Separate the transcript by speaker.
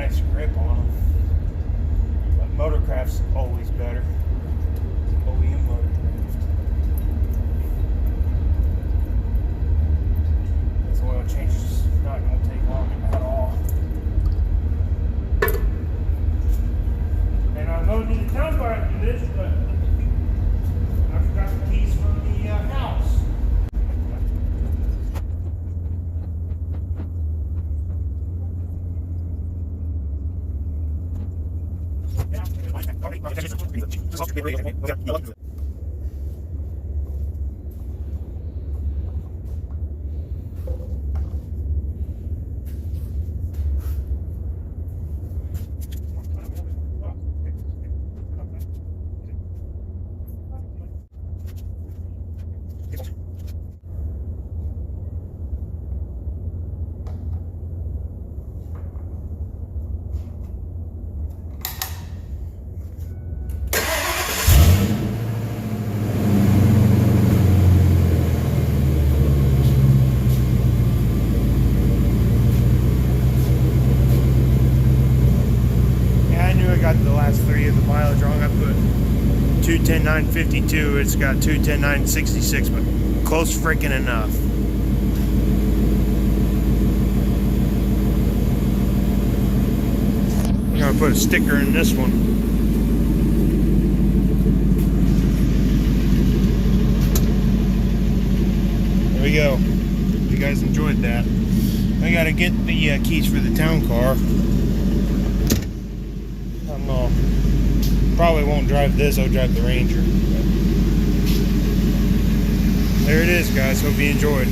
Speaker 1: nice grip on them. But Motorcraft's always better. OEM Motorcraft. This oil change is not going to take long at all. And I'm going to need a town car to do this, but I forgot the keys from the house. Got the last 3 of the mileage wrong. I put 210,952. It's got 210,966, but close freaking enough. I'm gonna put a sticker in this one. There we go. You guys enjoyed that. I gotta get the keys for the town car. Probably won't drive this, I'll drive the Ranger. There it is, guys. Hope you enjoyed.